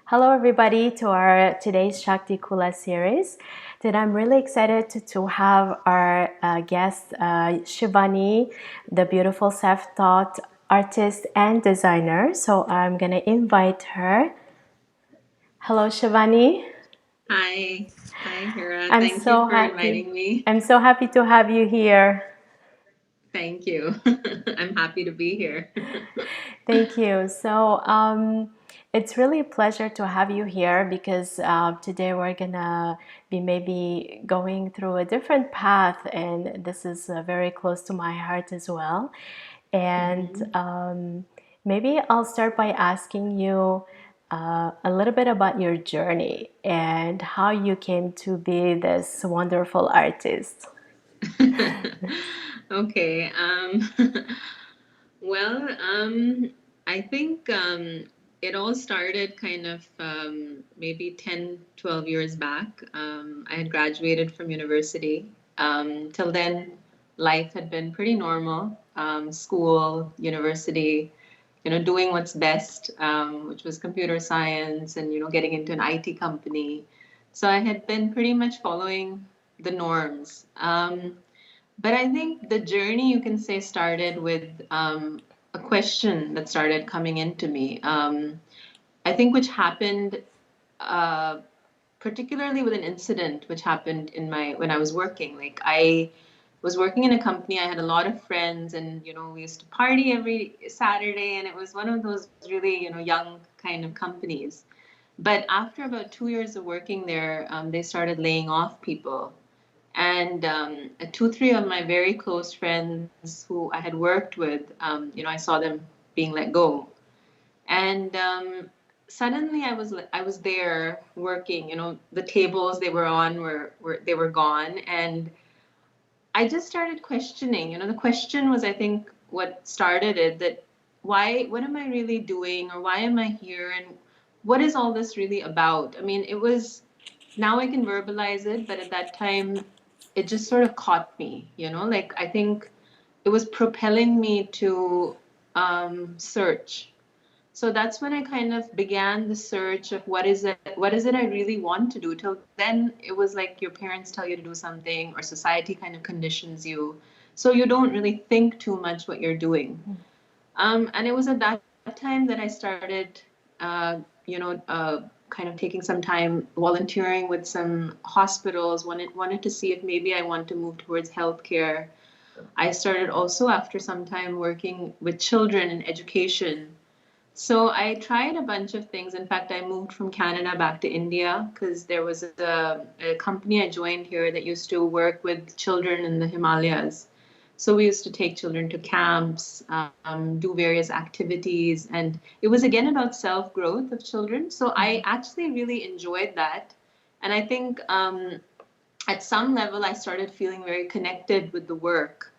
Hello, everybody, to our today's Shakti Kula series. Today, I'm really excited to have our guest, Shivani, the beautiful self-taught artist and designer. So I'm going to invite her. Hello, Shivani. Hi. Hi, Hira. I'm Thank you so for happy. inviting me. I'm so happy to have you here. Thank you. I'm happy to be here. Thank you. So it's really a pleasure to have you here because today we're gonna be maybe going through a different path, and this is very close to my heart as well. And Mhm. maybe I'll start by asking you a little bit about your journey and how you came to be this wonderful artist. Okay. Well, I think it all started kind of maybe 10, 12 years back. I had graduated from university. Till then, life had been pretty normal. School, university, doing what's best, which was computer science and, getting into an IT company. So I had been pretty much following the norms. But I think the journey, you can say, started with a question that started coming into me. I think which happened uh, particularly with an incident which happened in my when I was working. Like I was working in a company, I had a lot of friends, and we used to party every Saturday, and it was one of those really young kind of companies. But after about 2 years of working there, they started laying off people. And two, three of my very close friends who I had worked with, I saw them being let go. And suddenly I was there working. The tables they were on were they were gone, and I just started questioning. The question was, I think, what started it, that why, what am I really doing, or why am I here, and what is all this really about? I mean, it was, now I can verbalize it, but at that time, it just sort of caught me, like I think it was propelling me to search. So that's when I kind of began the search of what is it I really want to do. Till then, it was like your parents tell you to do something, or society kind of conditions you. So you don't really think too much what you're doing. And it was at that time that I started, uh, kind of taking some time volunteering with some hospitals. Wanted to see if maybe I want to move towards healthcare. I started also after some time working with children in education. So I tried a bunch of things. In fact, I moved from Canada back to India because there was a company I joined here that used to work with children in the Himalayas. So we used to take children to camps, do various activities, and it was again about self-growth of children. So I actually really enjoyed that. And I think at some level, I started feeling very connected with the work.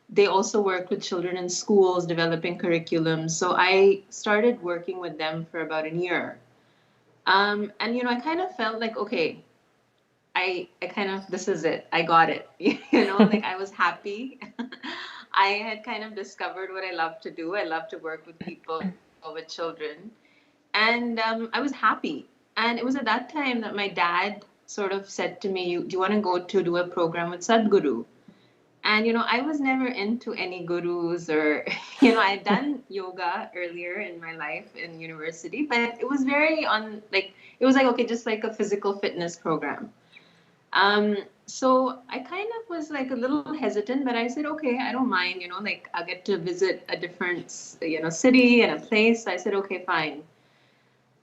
They also worked with children in schools, developing curriculum. So I started working with them for about a year. And I kind of felt like, okay, I kind of, this is it. I got it. Like I was happy. I had kind of discovered what I love to do. I love to work with people, with children. And I was happy. And it was at that time that my dad sort of said to me, Do you want to go to do a program with Sadhguru? And, I was never into any gurus or, I'd done yoga earlier in my life in university, but it was very like, it was like, okay, just like a physical fitness program. So I kind of was like a little hesitant, but I said, okay, I don't mind, like I'll get to visit a different, city and a place. I said, okay, fine.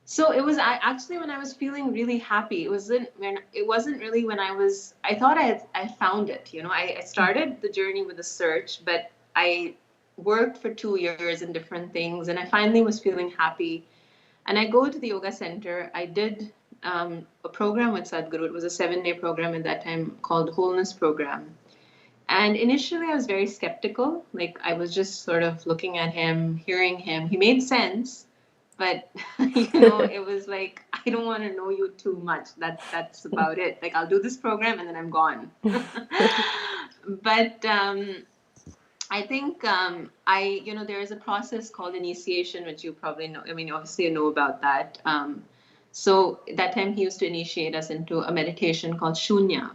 So it was actually when I was feeling really happy. It wasn't really when I thought I found it. I started the journey with a search, but I worked for 2 years in different things, and I finally was feeling happy. And I go to the yoga center. I did a program with Sadhguru. It was a 7-day program at that time called Wholeness Program. And initially, I was very skeptical. Like, I was just sort of looking at him, hearing him. He made sense, but it was like, I don't want to know you too much. That's about it. Like, I'll do this program and then I'm gone. But I think there is a process called initiation, which you probably know. I mean, obviously you know about that. So that time he used to initiate us into a meditation called Shunya.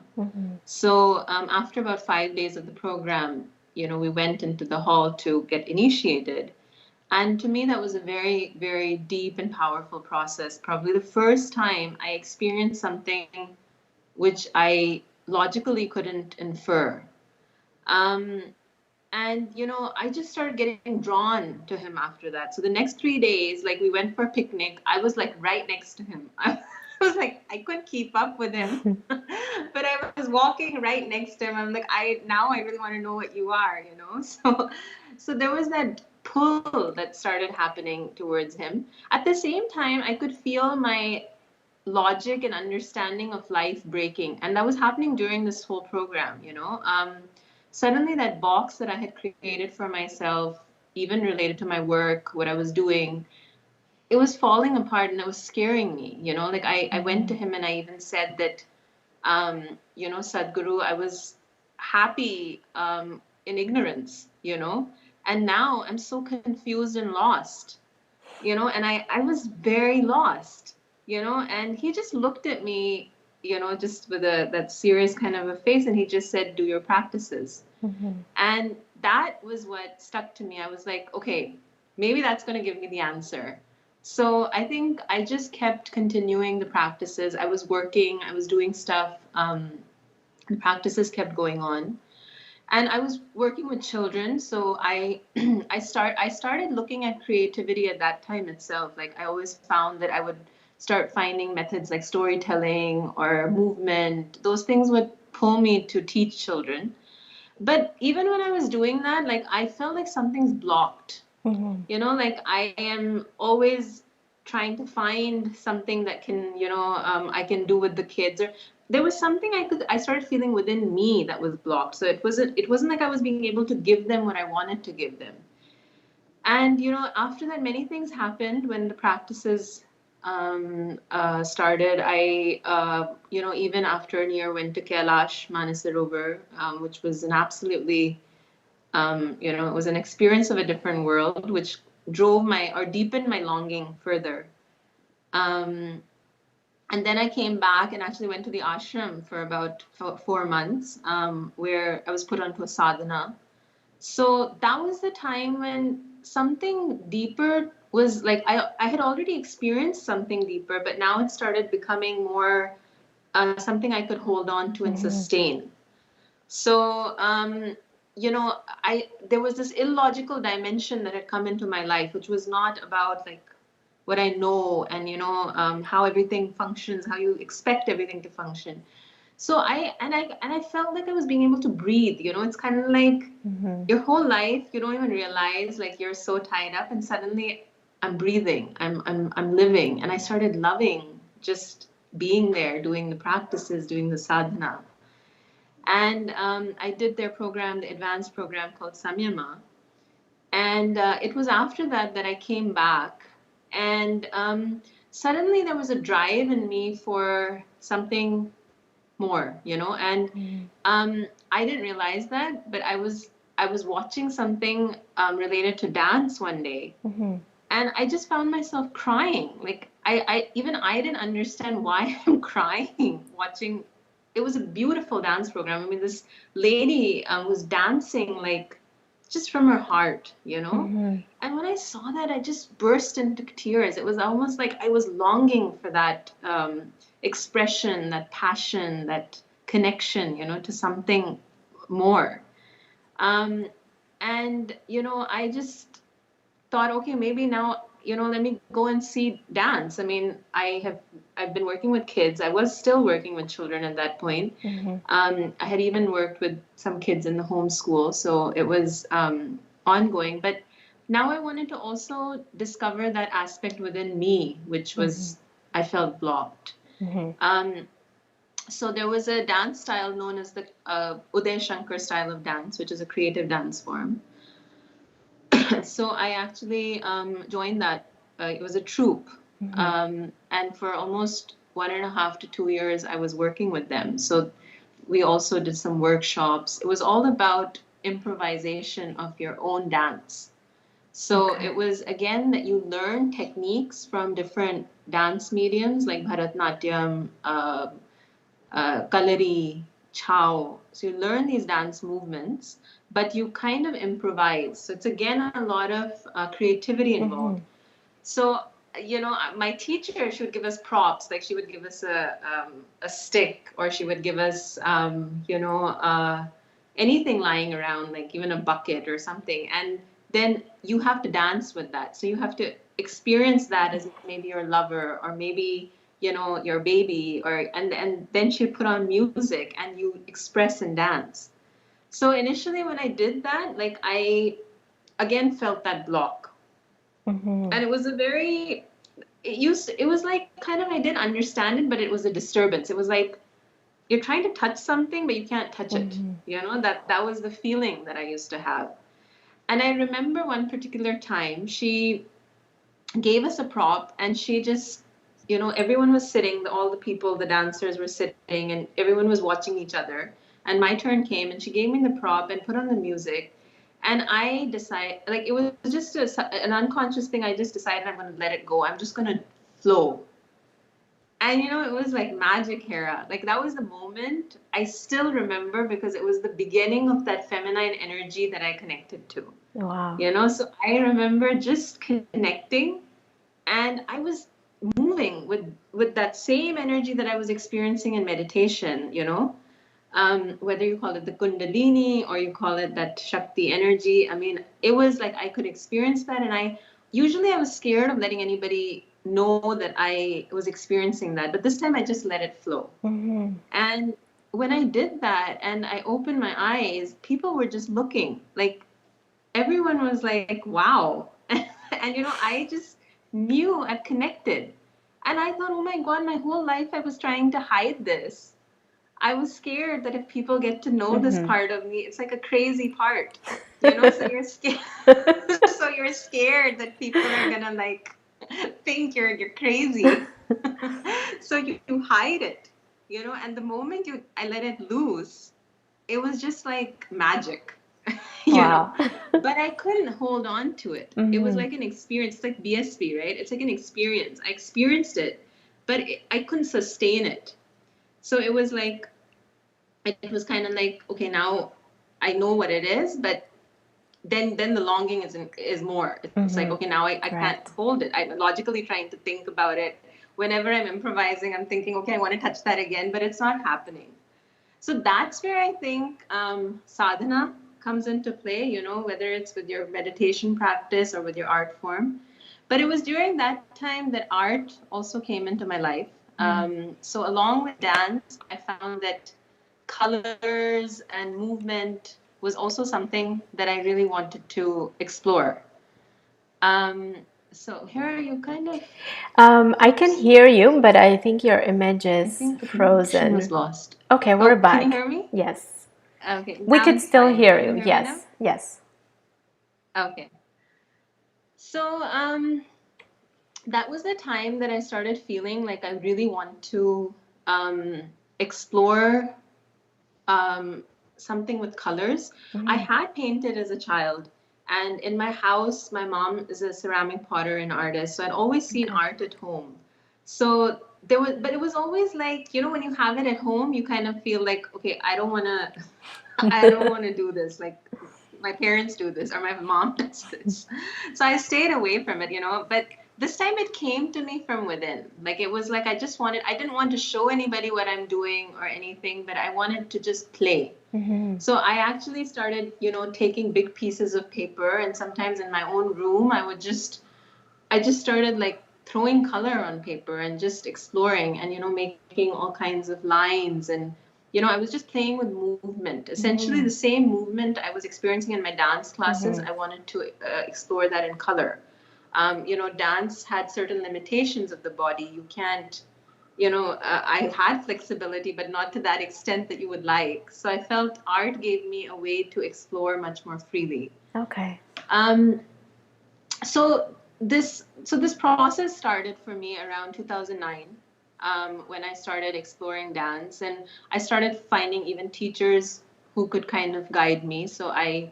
So after about 5 days of the program, we went into the hall to get initiated. And to me, that was a very, very deep and powerful process. Probably the first time I experienced something which I logically couldn't infer. Um, and I just started getting drawn to him after that. So the next 3 days, like we went for a picnic, I was like right next to him. I was like, I couldn't keep up with him, but I was walking right next to him. I'm like, I really want to know what you are, So there was that pull that started happening towards him. At the same time, I could feel my logic and understanding of life breaking, and that was happening during this whole program. Suddenly that box that I had created for myself, even related to my work, what I was doing, it was falling apart and it was scaring me. Like I went to him and I even said that, Sadhguru, I was happy in ignorance, and now I'm so confused and lost, and I was very lost, and he just looked at me, just with that serious kind of a face, and he just said, do your practices. And that was what stuck to me. I was like, okay, maybe that's going to give me the answer. So I think I just kept continuing the practices. I was working, I was doing stuff. The practices kept going on, and I was working with children. So I started looking at creativity at that time itself. Like I always found that I would start finding methods like storytelling or movement. Those things would pull me to teach children. But even when I was doing that, like I felt like something's blocked. Like I am always trying to find something that I can do with the kids. Or there was something I started feeling within me that was blocked. So it wasn't like I was being able to give them what I wanted to give them. And after that, many things happened when the practices started. Even after a year, went to Kailash Manasarovar, which was an absolutely it was an experience of a different world, which deepened my longing further. Um, and then I came back and actually went to the ashram for about 4 months, where I was put onto a sadhana. So that was the time when something deeper was like, I had already experienced something deeper, but now it started becoming more something I could hold on to and sustain. So, there was this illogical dimension that had come into my life, which was not about like what I know and how everything functions, how you expect everything to function. So I felt like I was being able to breathe. It's kind of like your whole life you don't even realize, like you're so tied up, and suddenly I'm breathing, I'm living, and I started loving just being there, doing the practices, doing the sadhana. And I did their program, the advanced program called Samyama. And it was after that I came back. And suddenly there was a drive in me for something more. And I didn't realize that, but I was watching something related to dance one day. And I just found myself crying. Like I didn't understand why I'm crying watching. It was a beautiful dance program. I mean, this lady was dancing like just from her heart. And when I saw that, I just burst into tears. It was almost like I was longing for that expression, that passion, that connection, to something more. Um, and I just thought, okay, maybe now, let me go and see dance. I mean, I've been working with kids. I was still working with children at that point. I had even worked with some kids in the homeschool, so it was ongoing. But now I wanted to also discover that aspect within me, which was I felt blocked. Um, so there was a dance style known as the Uday Shankar style of dance, which is a creative dance form. So I actually joined that. It was a troupe. And for almost 1.5 to 2 years, I was working with them. So we also did some workshops. It was all about improvisation of your own dance. So Okay. it was again that you learn techniques from different dance mediums like Bharatnatyam, Kalari, Chow. So you learn these dance movements, but you kind of improvise. So it's again a lot of creativity involved. So, my teacher, she would give us props. Like she would give us a stick, or she would give us, anything lying around, like even a bucket or something. And then you have to dance with that. So you have to experience that as maybe your lover, or maybe, your baby, and then she'd put on music and you express and dance. So initially when I did that, like I again felt that block. And it was a very it was like kind of I did understand it, but it was a disturbance. It was like you're trying to touch something but you can't touch it. That was the feeling that I used to have. And I remember one particular time she gave us a prop, and she just, everyone was sitting, all the people, the dancers were sitting, and everyone was watching each other. And my turn came, and she gave me the prop and put on the music. And I decided, like, it was just an unconscious thing. I just decided I'm going to let it go. I'm just going to flow. And it was like magic, Hera. Like that was the moment I still remember, because it was the beginning of that feminine energy that I connected to. Wow. So I remember just connecting, and I was moving with that same energy that I was experiencing in meditation. Whether you call it the Kundalini or you call it that Shakti energy. I mean, it was like I could experience that. And I was scared of letting anybody know that I was experiencing that. But this time I just let it flow. And when I did that and I opened my eyes, people were just looking. Like everyone was like, wow. And I just knew I've connected. And I thought, oh my God, my whole life I was trying to hide this. I was scared that if people get to know this part of me, it's like a crazy part, so you're scared. So you're scared that people are gonna like think you're crazy. So you hide it, and the moment I let it loose, it was just like magic, you know. Wow. But I couldn't hold on to it. It was like an experience. It's like BSB, right? It's like an experience. I experienced it, but I couldn't sustain it. So it was like, it was kind of like, okay, now I know what it is, but then the longing is more. It's like, okay, now I can't Right. hold it. I'm logically trying to think about it. Whenever I'm improvising, I'm thinking, okay, I want to touch that again, but it's not happening. So that's where I think sadhana comes into play, whether it's with your meditation practice or with your art form. But it was during that time that art also came into my life. So along with dance, I found that colors and movement was also something that I really wanted to explore. Um, so here are you kind of, I can hear you, but I think your image I is think the connection was frozen. lost. Okay, we're Oh, can you back. hear me? Yes. Okay, We now could it's still fine. hear Can you you. hear me now? Yes. Yes. Okay. So that was the time that I started feeling like I really want to um, explore um, something with colors. I had painted as a child, and in my house, my mom is a ceramic potter and artist, so I'd always seen Okay. art at home. So there was, but it was always like, when you have it at home, you kind of feel like, okay, I don't want to, I don't want to do this. Like my parents do this or my mom does this. So I stayed away from it, but this time it came to me from within. Like it was like I didn't want to show anybody what I'm doing or anything, but I wanted to just play. So I actually started, taking big pieces of paper, and sometimes in my own room, I just started like throwing color on paper and just exploring and, making all kinds of lines. And, I was just playing with movement. Essentially, the same movement I was experiencing in my dance classes, I wanted to explore that in color. Dance had certain limitations of the body. You can't, I had flexibility, but not to that extent that you would like. So I felt art gave me a way to explore much more freely. Okay. Um, so this process started for me around 2009, when I started exploring dance, and I started finding even teachers who could kind of guide me. So I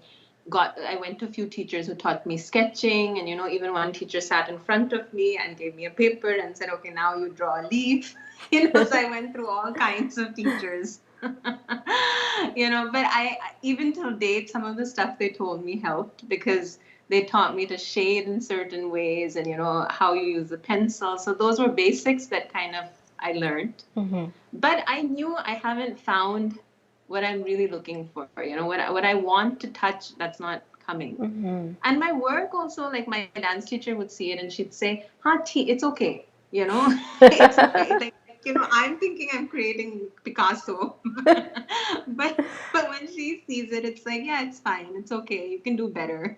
went to a few teachers who taught me sketching, and even one teacher sat in front of me and gave me a paper and said, okay, now you draw a leaf. So I went through all kinds of teachers. But even till date, some of the stuff they told me helped, because they taught me to shade in certain ways, and how you use a pencil. So those were basics that kind of I learned. Mm-hmm. But I knew I haven't found what I'm really looking for. What I want to touch, that's not coming. Mm-hmm. And my work also, like my dance teacher would see it and she'd say, "Ha, it's okay. It's okay." Like, I'm thinking I'm creating Picasso, but when she sees it, it's like, yeah, it's fine. It's okay. You can do better.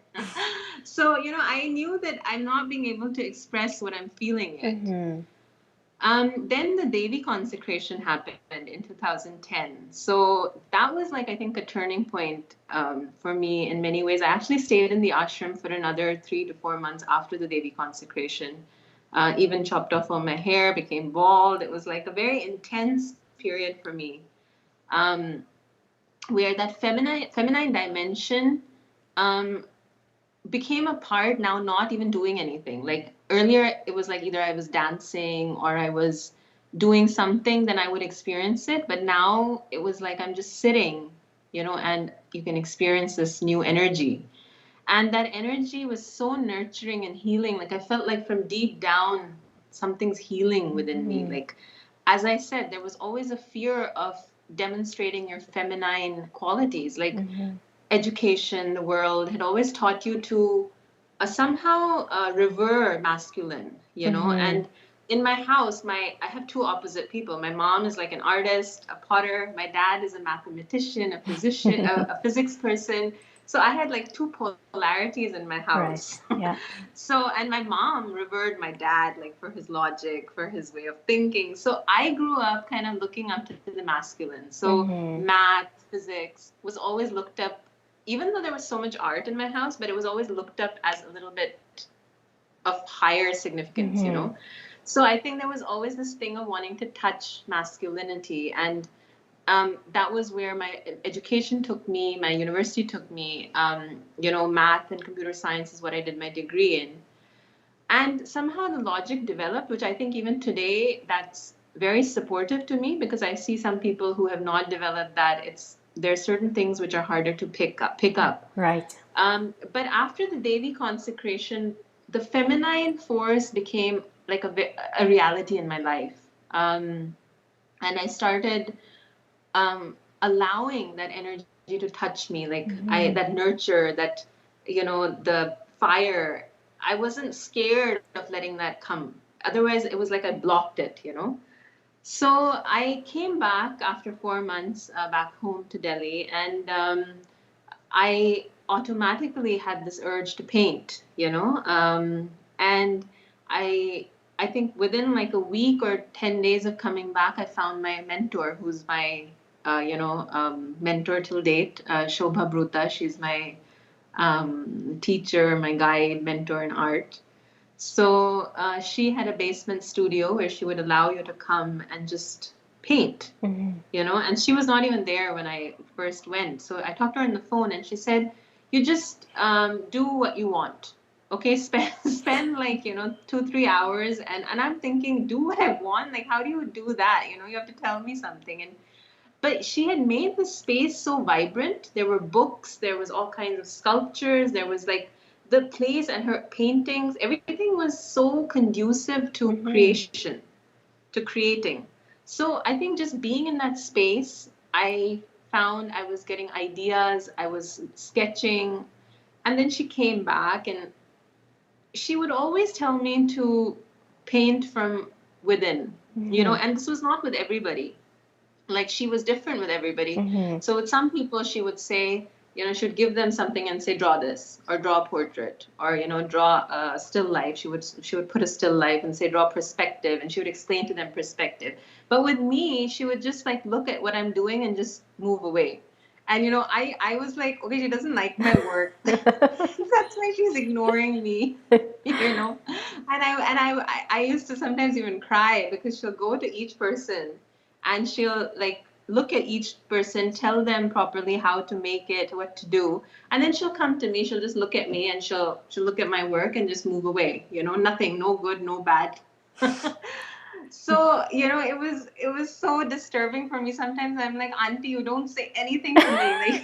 So, I knew that I'm not being able to express what I'm feeling yet. Mm-hmm. Then the Devi consecration happened in 2010. So that was like, I think, a turning point for me in many ways. I actually stayed in the ashram for another 3 to 4 months after the Devi consecration. Even chopped off all my hair, became bald. It was like a very intense period for me, um, where that feminine dimension um, became a part, now not even doing anything. Like earlier, it was like either I was dancing or I was doing something, then I would experience it. But now it was like I'm just sitting, and you can experience this new energy. And that energy was so nurturing and healing. Like I felt like from deep down, something's healing within me. Mm-hmm. Like, as I said, there was always a fear of demonstrating your feminine qualities. Like, Mm-hmm. education, the world had always taught you to somehow revere masculine, Mm-hmm. And in my house, I have two opposite people. My mom is like an artist, a potter. My dad is a mathematician, a physician, a physics person. So I had like two polarities in my Right. house. Yeah. So, and my mom revered my dad, like for his logic, for his way of thinking. So I grew up kind of looking up to the masculine. So Mm-hmm. math, physics was always looked up, even though there was so much art in my house, but it was always looked up as a little bit of higher significance, Mm-hmm. So I think there was always this thing of wanting to touch masculinity. And that was where my education took me, my university took me. Math and computer science is what I did my degree in. And somehow the logic developed, which I think even today that's very supportive to me, because I see some people who have not developed that. There are certain things which are harder to pick up. Right. But after the Devi consecration, the feminine force became like a reality in my life. And I started allowing that energy to touch me, like Mm-hmm. that nurture, that the fire. I wasn't scared of letting that come. Otherwise, it was like I blocked it. So I came back after 4 months back home to Delhi, and I automatically had this urge to paint. And I I think within like a week or 10 days of coming back, I found my mentor, who's my mentor till date, Shobha Bruta. She's my teacher, my guide, mentor in art. So she had a basement studio where she would allow you to come and just paint, Mm-hmm. and she was not even there when I first went. So I talked to her on the phone and she said, you just do what you want. Okay, spend like 2 3 hours, and I'm thinking, do what I want. Like, how do you do that? You have to tell me something. And but she had made the space so vibrant. There were books, there was all kinds of sculptures, there was like the place, and her paintings, everything was so conducive to Mm-hmm. creation, to creating. So I think just being in that space, I found I was getting ideas, I was sketching. And then she came back and she would always tell me to paint from within, Mm-hmm. and this was not with everybody. Like, she was different with everybody. Mm-hmm. So with some people, she would say, she would give them something and say, draw this, or draw a portrait, or draw a still life. She would put a still life and say, draw perspective, and she would explain to them perspective. But with me, she would just like look at what I'm doing and just move away. And I was like, okay, she doesn't like my work. That's why she's ignoring me. And I used to sometimes even cry, because she'll go to each person and she'll like look at each person, tell them properly how to make it, what to do, and then she'll come to me. She'll just look at me and she'll look at my work and just move away. Nothing, no good, no bad. So it was so disturbing for me. Sometimes I'm like, Auntie, you don't say anything to me. Like,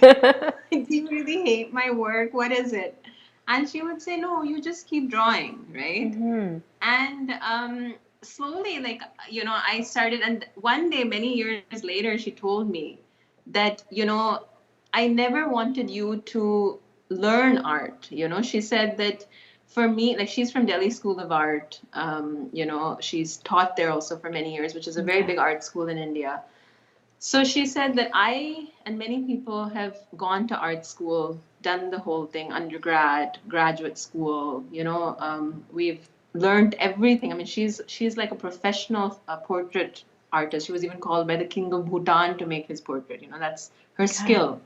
do you really hate my work? What is it? And she would say, no, you just keep drawing, right? Mm-hmm. And slowly, like, I started, and one day, many years later, she told me that, I never wanted you to learn art. She said that for me, like, she's from Delhi School of Art. She's taught there also for many years, which is a very Okay. big art school in India. So she said that I and many people have gone to art school, done the whole thing, undergrad, graduate school. We've learned everything. I mean, she's like a professional portrait artist. She was even called by the king of Bhutan to make his portrait. That's her Okay. skill.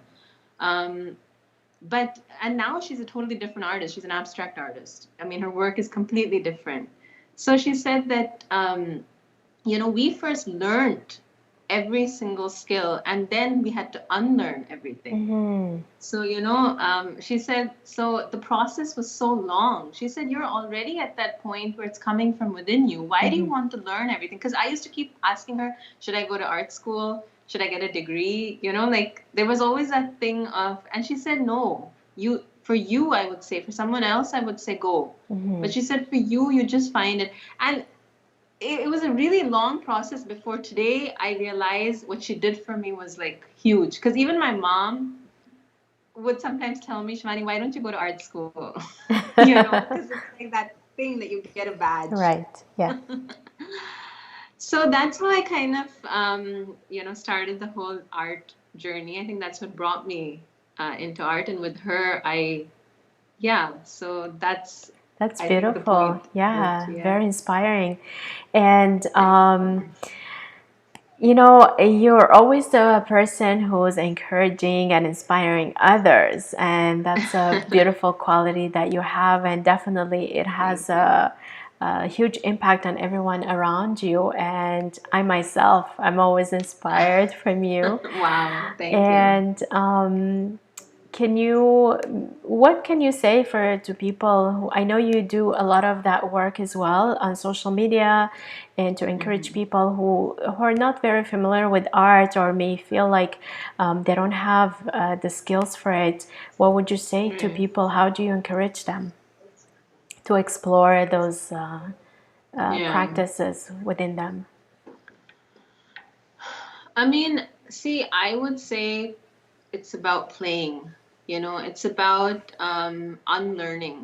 Um, and now she's a totally different artist. She's an abstract artist. I mean, her work is completely different. So she said that we first learned every single skill and then we had to unlearn everything. Mm-hmm. So, she said, so the process was so long. She said, you're already at that point where it's coming from within you. Why do you Mm-hmm. want to learn everything? Because I used to keep asking her, should I go to art school? Should I get a degree? Like there was always that thing of, and she said, no, for you, I would say, for someone else, I would say go. Mm-hmm. But she said, for you, you just find it. And it was a really long process before today I realized what she did for me was like huge. Because even my mom would sometimes tell me, Shivani, why don't you go to art school? Because it's like that thing that you get a badge. Right. Yeah. So that's how I kind of, started the whole art journey. I think that's what brought me into art. And with her, yeah, so that's, That's I think, the point beautiful. of it. Yeah, Yeah. very inspiring. And Thank you. you're always the person who's encouraging and inspiring others, and that's a beautiful quality that you have, and definitely it has Thank you. a huge impact on everyone around you. And I myself, I'm always inspired from you. Wow, thank you. And what can you say to people who, I know you do a lot of that work as well on social media, and to encourage Mhm. people who are not very familiar with art or may feel like they don't have the skills for it. What would you say to Right. people? How do you encourage them to explore those Yeah. practices within them? I mean, see, I would say it's about playing, it's about unlearning.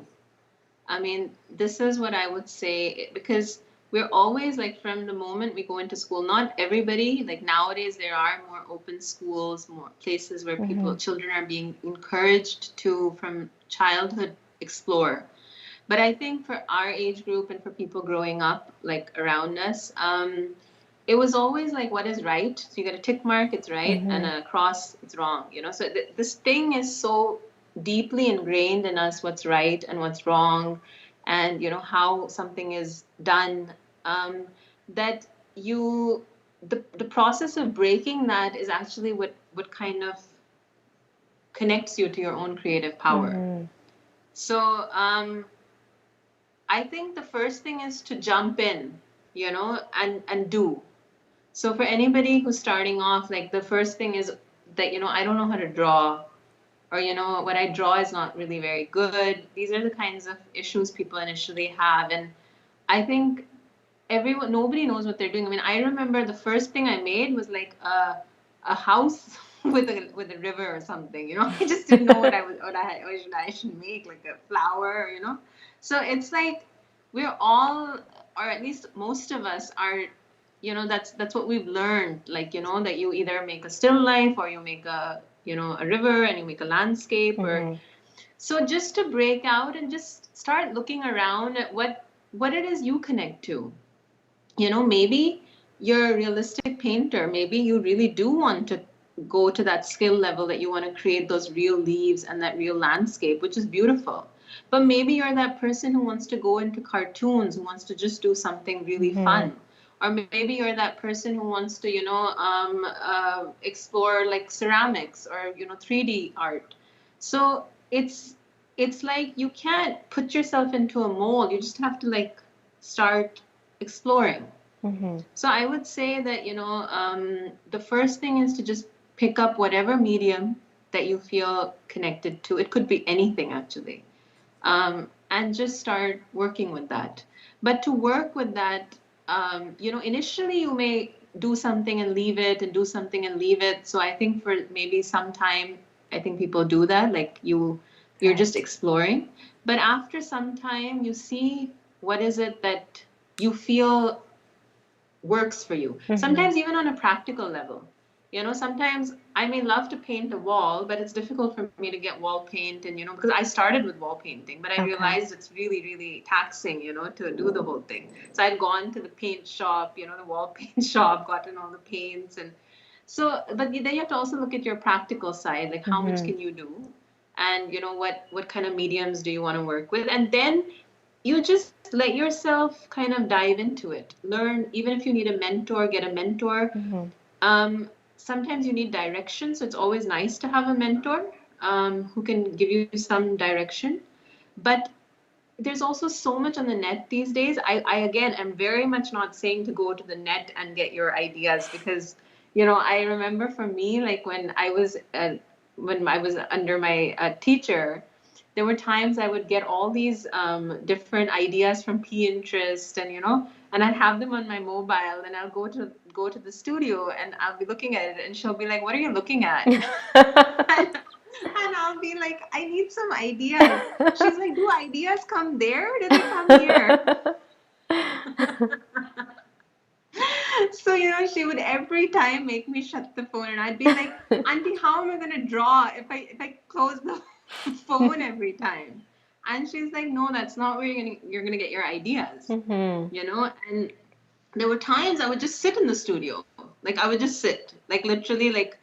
I mean, this is what I would say because we're always like from the moment we go into school, not everybody, like nowadays there are more open schools, more places where Mm-hmm. children are being encouraged to from childhood explore. But I think for our age group and for people growing up like around us, it was always like what is right. So you get a tick mark, it's right, and Mm-hmm. a cross, it's wrong. So this thing is so deeply ingrained in us, what's right and what's wrong, and how something is done. Um, that you the process of breaking that is actually what kind of connects you to your own creative power. Mm-hmm. So I think the first thing is to jump in, and do. So for anybody who's starting off, like the first thing is that, I don't know how to draw, or, what I draw is not really very good. These are the kinds of issues people initially have. And I think nobody knows what they're doing. I mean, I remember the first thing I made was like a house with a river or something. I just didn't know what I should make, like a flower. So it's like we're all, or at least most of us are. That's what we've learned. Like that you either make a still life or you make a river and you make a landscape or Mm-hmm. so just to break out and just start looking around at what it is you connect to. Maybe you're a realistic painter. Maybe you really do want to go to that skill level that you want to create those real leaves and that real landscape, which is beautiful. But maybe you're that person who wants to go into cartoons, who wants to just do something really Mm-hmm. fun. or maybe you're that person who wants to, explore like ceramics or, 3D art. So it's like you can't put yourself into a mold. You just have to like start exploring. So I would say that, the first thing is to just pick up whatever medium that you feel connected to. It could be anything actually. And just start working with that. But to work with that, initially you may do something and leave it and do something and leave it. So I think for maybe some time, I think people do that. Like you're just exploring. But after some time, you see what is it that you feel works for you. Sometimes even on a practical level. Sometimes I may love to paint a wall, but it's difficult for me to get wall paint and, because I started with wall painting, but I realized it's really, really taxing, to do the whole thing. So I'd gone to the paint shop, the wall paint shop, gotten all the paints. And so, but then you have to also look at your practical side, like how much can you do? And, what kind of mediums do you want to work with? And then you just let yourself kind of dive into it. Learn, even if you need a mentor, get a mentor. Sometimes you need direction, so it's always nice to have a mentor who can give you some direction. But there's also so much on the net these days. I again am very much not saying to go to the net and get your ideas, because I remember for me, like when I was under my teacher, there were times I would get all these different ideas from Pinterest, and I'd have them on my mobile, and I'll go to the studio and I'll be looking at it, and she'll be like, "What are you looking at?" And I'll be like, "I need some ideas." She's like, "Do ideas come there? Or do they come here?" So, she would every time make me shut the phone, and I'd be like, "Auntie, how am I gonna draw if I close the phone every time?" And she's like, "No, that's not where you're gonna get your ideas." And there were times I would just sit in the studio. Like I would just sit, like literally, like,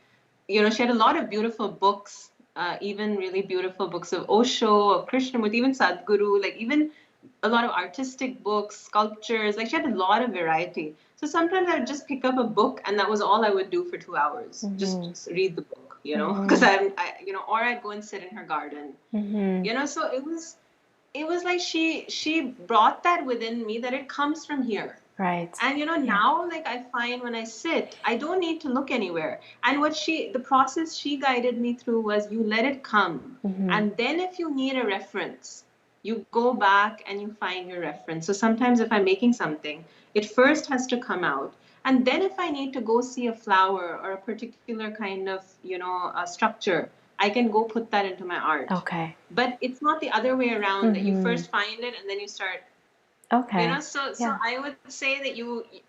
she had a lot of beautiful books, even really beautiful books of Osho, of Krishnamurti, even Sadhguru, like even a lot of artistic books, sculptures. Like she had a lot of variety. So sometimes I would just pick up a book, and that was all I would do for 2 hours. Just read the book, because or I'd go and sit in her garden, So it was like she brought that within me, that it comes from here. Right. And now, like, I find when I sit, I don't need to look anywhere. And the process she guided me through was, you let it come. And then if you need a reference, you go back and you find your reference. So sometimes if I'm making something, it first has to come out. And then if I need to go see a flower or a particular kind of, structure, I can go put that into my art. Okay. But it's not the other way around, that you first find it and then you start. Okay. So I would say that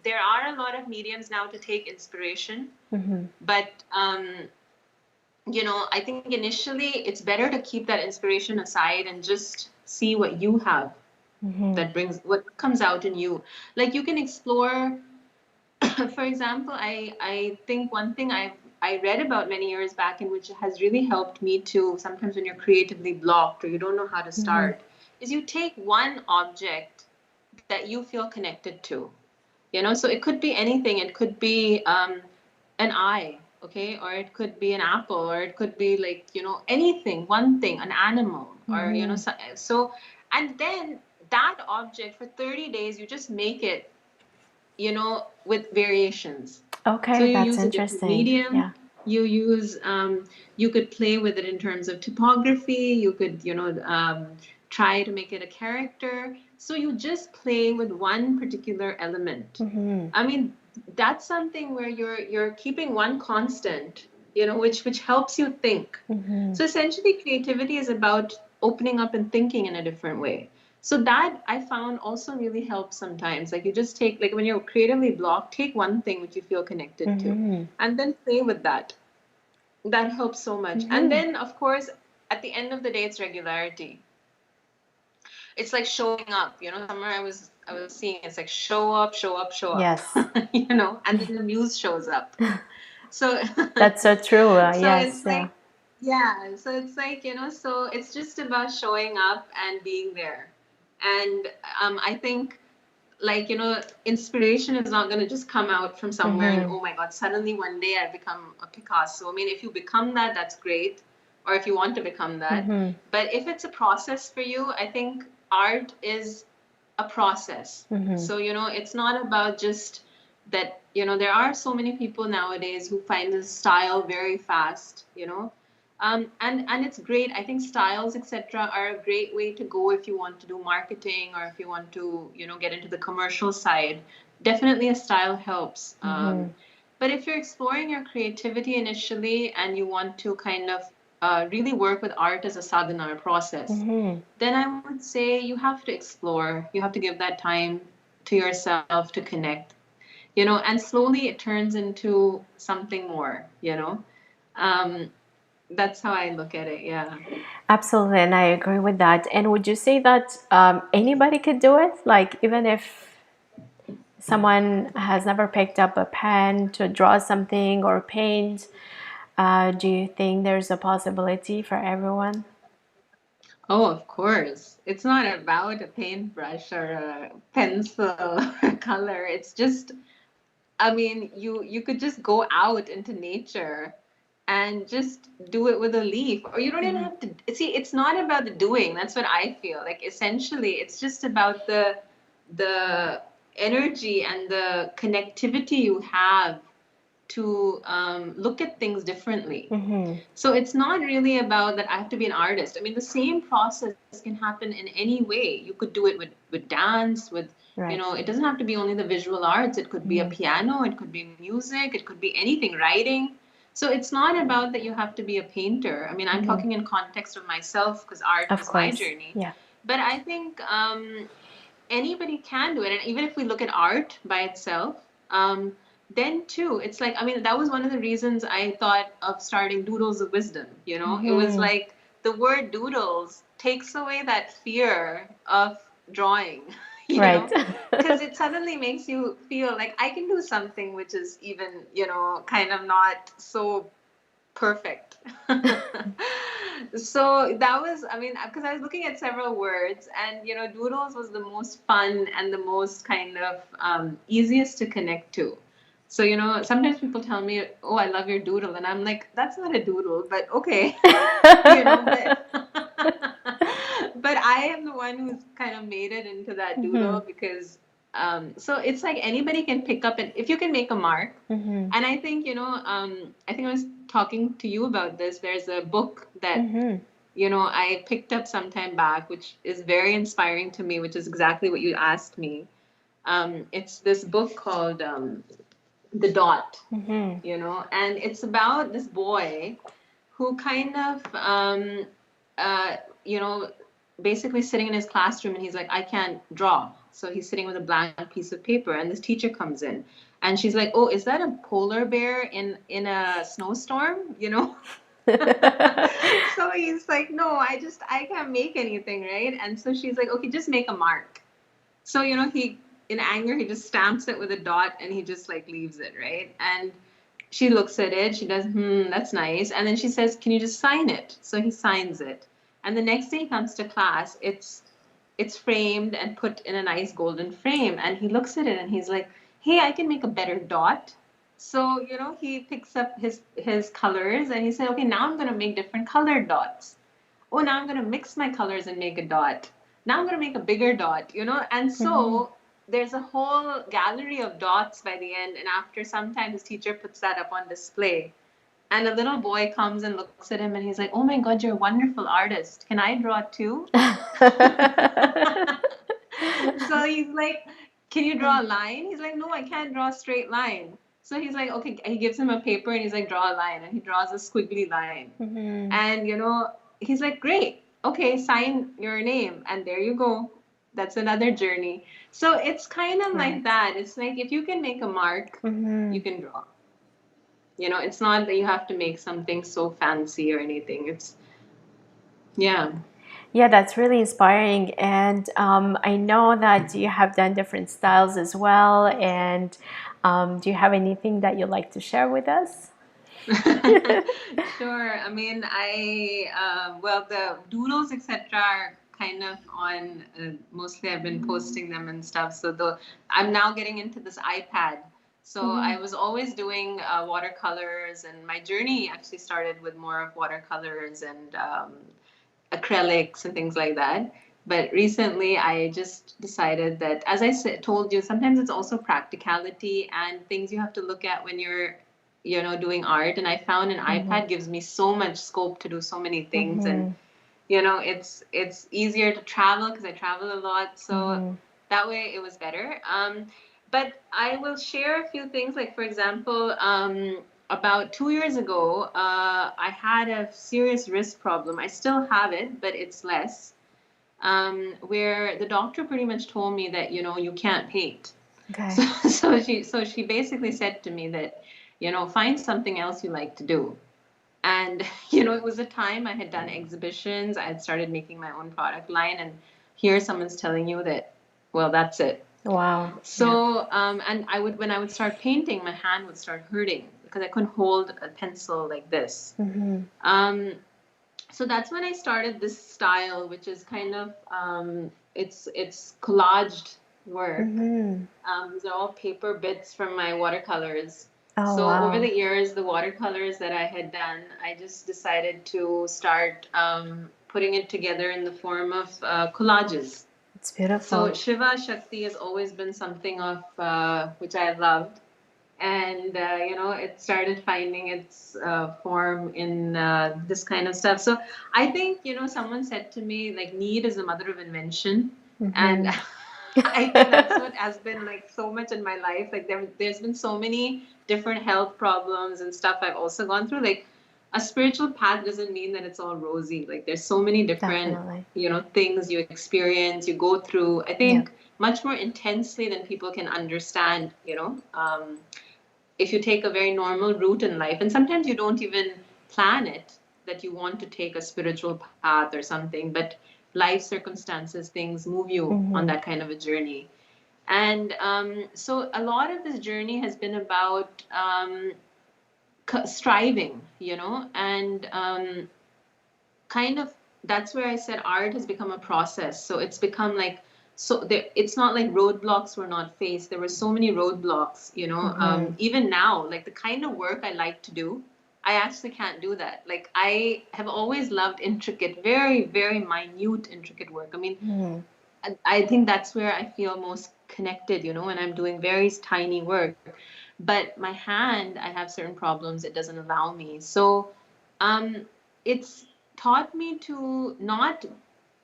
there are a lot of mediums now to take inspiration, but I think initially it's better to keep that inspiration aside and just see what you have that brings what comes out in you. Like you can explore. For example, I think one thing I read about many years back, and which has really helped me too, sometimes when you're creatively blocked or you don't know how to start, is you take one object that you feel connected to. So it could be anything. It could be an eye, okay, or it could be an apple, or it could be like anything, one thing, an animal, or so and then that object for 30 days you just make it with variations. Okay, so you that's use a different interesting. medium. Yeah. You use you could play with it in terms of typography. You could try to make it a character. So you just play with one particular element. I mean, that's something where you're keeping one constant, which helps you think. So essentially creativity is about opening up and thinking in a different way. So that I found also really helps sometimes. Like you just take, like when you're creatively blocked, take one thing which you feel connected to and then play with that. That helps so much. And then of course, at the end of the day, it's regularity. It's like showing up, somewhere I was seeing, it's like show up, show up, show up. Yes. And then the news shows up. So that's so true. so Yes. it's like, yeah, so it's like, so it's just about showing up and being there. And I think like, inspiration is not going to just come out from somewhere and, oh my God, suddenly one day I become a Picasso. I mean, if you become that, that's great. Or if you want to become that. But if it's a process for you, I think art is a process. So, it's not about just that, there are so many people nowadays who find the style very fast, and it's great. I think styles, etc., are a great way to go if you want to do marketing or if you want to, get into the commercial side. Definitely, a style helps. But if you're exploring your creativity initially and you want to kind of really work with art as a sadhana process, then I would say you have to explore. You have to give that time to yourself to connect, and slowly it turns into something more, Um, that's how I look at it. Yeah. Absolutely, and I agree with that. And would you say that anybody could do it? Like, even if someone has never picked up a pen to draw something or paint, do you think there's a possibility for everyone? Oh, of course. It's not about a paintbrush or a pencil or color. It's just, I mean, you could just go out into nature and just do it with a leaf, or you don't even have to see. It's not about the doing. That's what I feel like. Essentially, it's just about the energy and the connectivity you have to look at things differently. So it's not really about that I have to be an artist. I mean, the same process can happen in any way. You could do it with dance, with, Right. it doesn't have to be only the visual arts. It could be a piano, it could be music, it could be anything, writing. So it's not about that you have to be a painter. I mean, I'm talking in context of myself because art Of was my course. journey. Yeah. But I think anybody can do it. And even if we look at art by itself, then too, it's like, I mean, that was one of the reasons I thought of starting Doodles of Wisdom. It was like the word doodles takes away that fear of drawing, Right. because it suddenly makes you feel like I can do something which is even, kind of not so perfect. So that was, I mean, because I was looking at several words, and doodles was the most fun and the most kind of easiest to connect to. So sometimes people tell me, "Oh, I love your doodle," and I'm like, "That's not a doodle," but okay, but but I am the one who's kind of made it into that doodle because. So it's like anybody can pick up, and if you can make a mark, and I think, I think I was talking to you about this. There's a book that, I picked up some time back, which is very inspiring to me, which is exactly what you asked me. It's this book called The Dot, and it's about this boy who kind of, uh, you know, basically sitting in his classroom and he's like, I can't draw. So he's sitting with a blank piece of paper, and this teacher comes in and she's like, oh, is that a polar bear in a snowstorm? So he's like, no, I can't make anything, right? And so she's like, okay, just make a mark. So, he, in anger, he just stamps it with a dot and he just like leaves it, right? And she looks at it, she does, that's nice. And then she says, can you just sign it? So he signs it. And the next day he comes to class, it's framed and put in a nice golden frame. And he looks at it and he's like, hey, I can make a better dot. So, he picks up his colors and he said, okay, now I'm going to make different colored dots. Oh, now I'm going to mix my colors and make a dot. Now I'm going to make a bigger dot, And so there's a whole gallery of dots by the end. And after some time, his teacher puts that up on display. And a little boy comes and looks at him and he's like, oh my God, you're a wonderful artist. Can I draw too? So he's like, can you draw a line? He's like, no, I can't draw a straight line. So he's like, okay, he gives him a paper and he's like, draw a line. And he draws a squiggly line. And, he's like, great. Okay, sign your name. And there you go. That's another journey. So it's kind of like that. It's like if you can make a mark, you can draw. It's not that you have to make something so fancy or anything. It's, yeah. Yeah, that's really inspiring. And I know that you have done different styles as well. And do you have anything that you'd like to share with us? Sure. I mean, well, the doodles, etc., are kind of on, mostly I've been posting them and stuff. So I'm now getting into this iPad. So I was always doing watercolors, and my journey actually started with more of watercolors and acrylics and things like that. But recently, I just decided that, as I told you, sometimes it's also practicality and things you have to look at when you're, doing art. And I found an iPad gives me so much scope to do so many things, and it's easier to travel because I travel a lot. So that way, it was better. But I will share a few things. Like, for example, about 2 years ago, I had a serious wrist problem. I still have it, but it's less. Where the doctor pretty much told me that you can't paint. Okay. So she basically said to me that find something else you like to do. And it was a time I had done exhibitions. I had started making my own product line, and here someone's telling you that, well, that's it. Wow. So, and when I would start painting, my hand would start hurting because I couldn't hold a pencil like this. So that's when I started this style, which is kind of, it's collaged work. These are all paper bits from my watercolors. Oh, So wow. over the years, the watercolors that I had done, I just decided to start putting it together in the form of collages. It's beautiful. So Shiva Shakti has always been something of which I loved, and it started finding its form in this kind of stuff. So I think someone said to me, like, need is the mother of invention, and I think that's what has been like so much in my life. Like there's been so many different health problems and stuff I've also gone through. Like a spiritual path doesn't mean that it's all rosy. Like there's so many different, Definitely. Things you experience, you go through. I think much more intensely than people can understand, if you take a very normal route in life, and sometimes you don't even plan it that you want to take a spiritual path or something, but life circumstances, things move you on that kind of a journey. And so a lot of this journey has been about striving, and kind of that's where I said art has become a process. So it's become like, it's not like roadblocks were not faced. There were so many roadblocks, even now, like the kind of work I like to do, I actually can't do that. Like I have always loved intricate, very, very minute, intricate work. I mean, I think that's where I feel most connected, when I'm doing very tiny work. But my hand, I have certain problems. It doesn't allow me. So it's taught me to not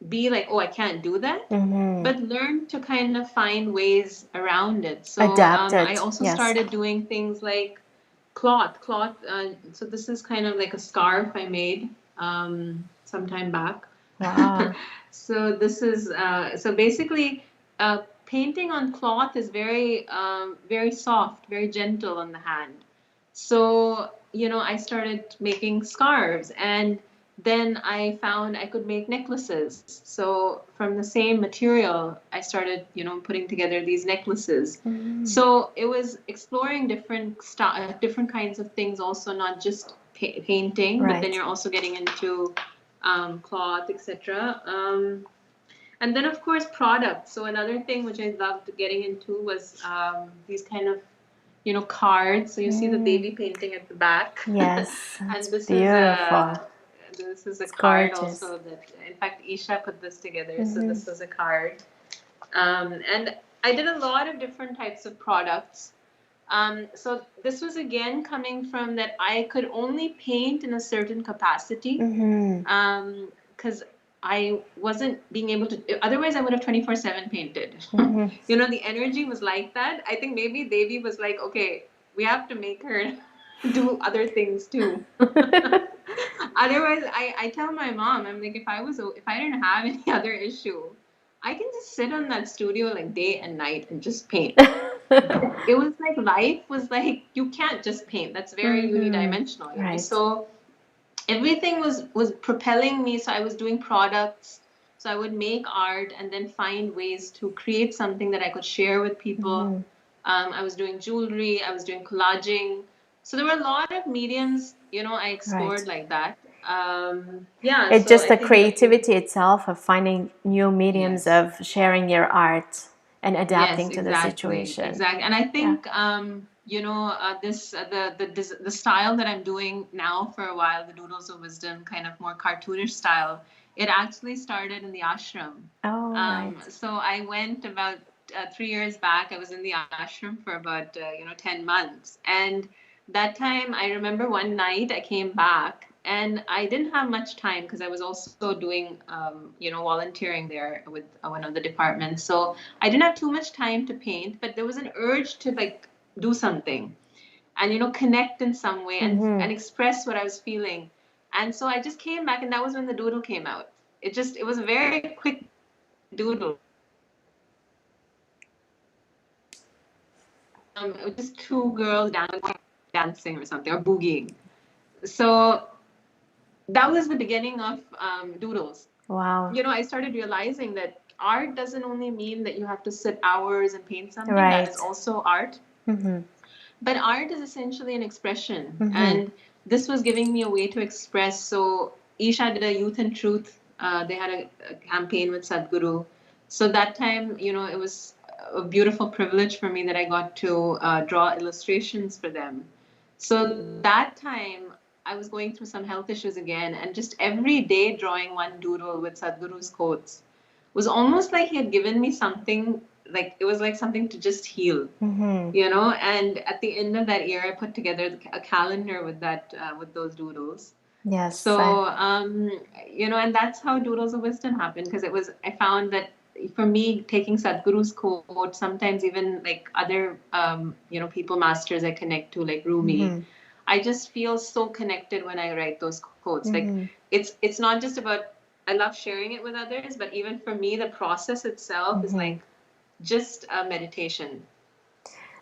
be like, oh, I can't do that, but learn to kind of find ways around it. So Adapt it. I also started doing things like cloth. So this is kind of like a scarf I made some time back. Wow. So this is so basically painting on cloth is very very soft, very gentle on the hand. So I started making scarves, and then I found I could make necklaces. So from the same material, I started putting together these necklaces. So it was exploring different kinds of things, also not just painting, but then you're also getting into cloth, etc. And then, of course, products. So another thing which I loved getting into was these kind of, cards. So you see the baby painting at the back. Yes, And it's this beautiful. is a It's card gorgeous. also that, in fact, Isha put this together. So this was a card. And I did a lot of different types of products. So this was again coming from that I could only paint in a certain capacity, because I wasn't being able to. Otherwise, I would have 24/7 painted. The energy was like that. I think maybe Devi was like, okay, we have to make her do other things too. Otherwise, I tell my mom, I'm like, if I didn't have any other issue, I can just sit on that studio like day and night and just paint. It was like life was like, you can't just paint. That's very unidimensional, Right. So everything was propelling me. So I was doing products. So I would make art and then find ways to create something that I could share with people. I was doing jewelry. I was doing collaging. So there were a lot of mediums, I explored like that. Yeah, It's so just I the think a few, creativity itself of finding new mediums yes. of sharing your art and Yes, adapting to the exactly, situation. exactly. And I Yeah. think this the style that I'm doing now for a while, the Doodles of Wisdom, kind of more cartoonish style. It actually started in the ashram. Oh, right. So I went about 3 years back. I was in the ashram for about 10 months, and that time I remember one night I came back and I didn't have much time because I was also doing volunteering there with one of the departments. So I didn't have too much time to paint, but there was an urge to like do something and connect in some way and express what I was feeling. And so I just came back and that was when the doodle came out. It was a very quick doodle. It was just two girls dancing or something or boogieing. So that was the beginning of doodles. Wow. I started realizing that art doesn't only mean that you have to sit hours and paint something. That is Right. also art. Mm-hmm. But art is essentially an expression, Mm-hmm. and this was giving me a way to express. So Isha did a Youth and Truth. They had a campaign with Sadhguru. So that time, it was a beautiful privilege for me that I got to draw illustrations for them. So that time, I was going through some health issues again, and just every day drawing one doodle with Sadhguru's quotes was almost like he had given me something, like it was like something to just heal. Mm-hmm. And at the end of that year I put together a calendar with that with those doodles. Yes. So and that's how Doodles of Wisdom happened, because I found that for me, taking Sadhguru's quote, sometimes even like other people masters I connect to, like Rumi, Mm-hmm. I just feel so connected when I write those quotes. Like Mm-hmm. it's not just about, I love sharing it with others, but even for me the process itself is Mm-hmm. like just a meditation.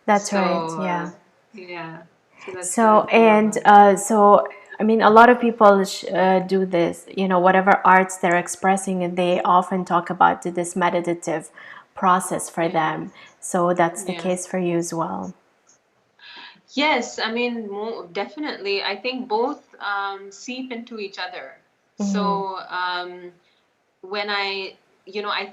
That's right. So, Yeah. yeah, so that's what So, I feel and about. I mean, a lot of people do this, whatever arts they're expressing, and they often talk about this meditative process for Yeah, them. So that's the yeah. case for you as well. Yes, I mean, definitely. I think both seep into each other. Mm-hmm. So, when I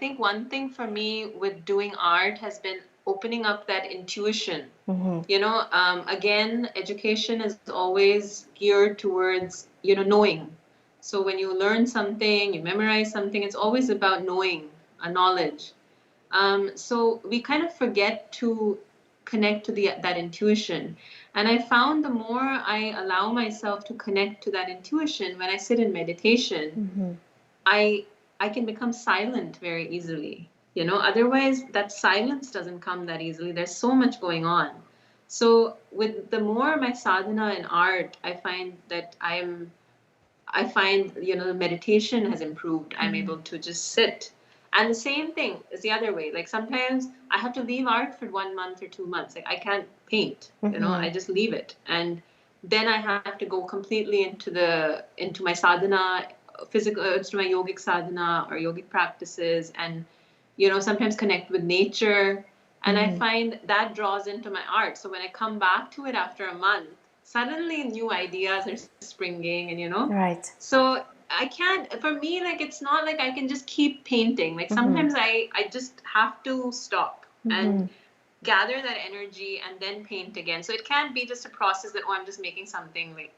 think one thing for me with doing art has been opening up that intuition. Mm-hmm. Again, education is always geared towards, knowing. So when you learn something, you memorize something, it's always about knowing, a knowledge. So we kind of forget to connect to that intuition. And I found the more I allow myself to connect to that intuition when I sit in meditation, Mm-hmm. I I can become silent very easily. Otherwise that silence doesn't come that easily. There's so much going on. So with the more my sadhana in art, I find, the meditation has improved. I'm Mm-hmm. able to just sit. And the same thing is the other way. Like sometimes I have to leave art for 1 month or 2 months. Like I can't paint, Mm-hmm. I just leave it. And then I have to go completely into my sadhana, physical, into my yogic sadhana or yogic practices, and sometimes connect with nature. And I Mm-hmm. find that draws into my art. So when I come back to it after a month, suddenly new ideas are springing, and Right. so I can't, for me, like it's not like I can just keep painting. Like Mm-hmm. sometimes I just have to stop Mm-hmm. and gather that energy and then paint again. So it can't be just a process that, oh, I'm just making something, like,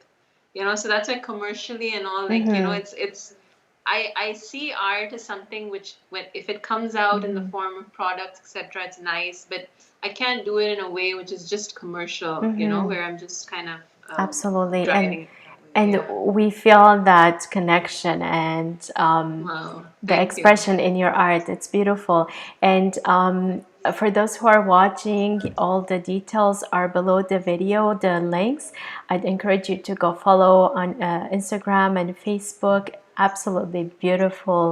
so that's why commercially and all, like, Mm-hmm. I see art as something which, when if it comes out in the Mm-hmm. form of products, etc., it's nice, but I can't do it in a way which is just commercial, Mm-hmm. where I'm just kind of Absolutely. And driving it that way. and Yeah. we feel that connection and Wow. the Thank you. expression in your art. It's beautiful. And for those who are watching, all the details are below the video, the links. I'd encourage you to go follow on Instagram and Facebook. Absolutely beautiful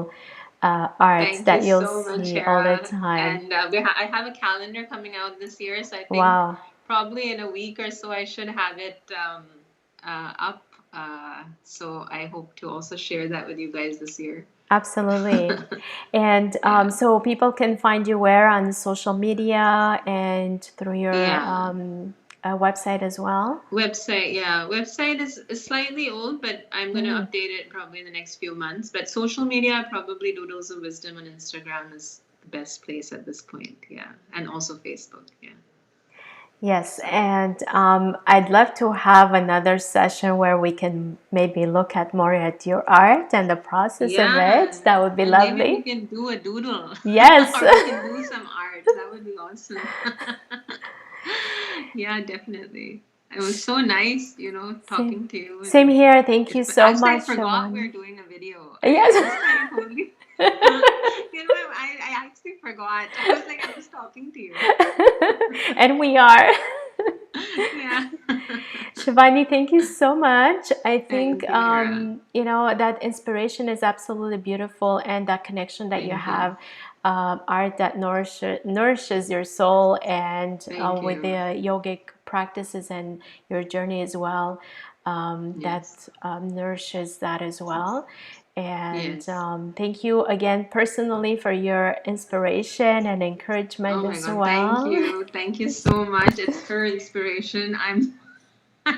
art Thank you that you'll so much, see all the Hera. time. And I have a calendar coming out this year, so I think Wow. probably in a week or so I should have it up. So I hope to also share that with you guys this year. Absolutely. And Yeah. so people can find you where on social media and through your Yeah. website as well? Website, yeah. Website is slightly old, but I'm going to Mm. update it probably in the next few months. But social media, probably Doodles of Wisdom on Instagram is the best place at this point. Yeah. And also Facebook. Yeah. Yes, So, and I'd love to have another session where we can maybe look at more at your art and the process of yeah. it. That would be And maybe we lovely. can do a doodle Yes. or we can do some art. That would be awesome. Yeah, definitely. It was so nice, Same, talking to you. same And here. Thank you so actually, I much, forgot we Shivani. were doing a video. I Yes. just kind of totally, I actually forgot. I was like, I'm just talking to you. And we are. Yeah. Shivani, thank you so much. I think Thank you, Mira. that inspiration is absolutely beautiful, and that connection that you Thank you. have, art that nourishes your soul, and Thank with you. the yogic practices and your journey as well, Yes. that nourishes that as well. And Yes. thank you again personally for your inspiration and encouragement Oh my as God. Thank well. you. Thank you so much. It's her inspiration. I'm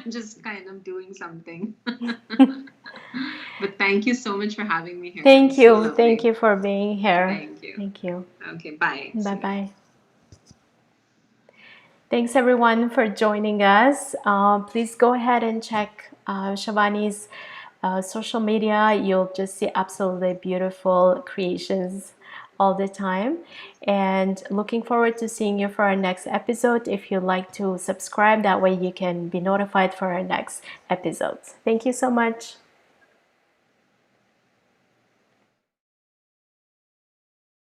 just kind of doing something. But thank you so much for having me here. It Thank was so you. Thank lovely. you for being here. Thank you. Thank you. Okay, bye. Bye See you. bye. Thanks everyone for joining us. Please go ahead and check Shivani's social media. You'll just see absolutely beautiful creations all the time. And looking forward to seeing you for our next episode. If you'd like to subscribe, that way you can be notified for our next episodes. Thank you so much.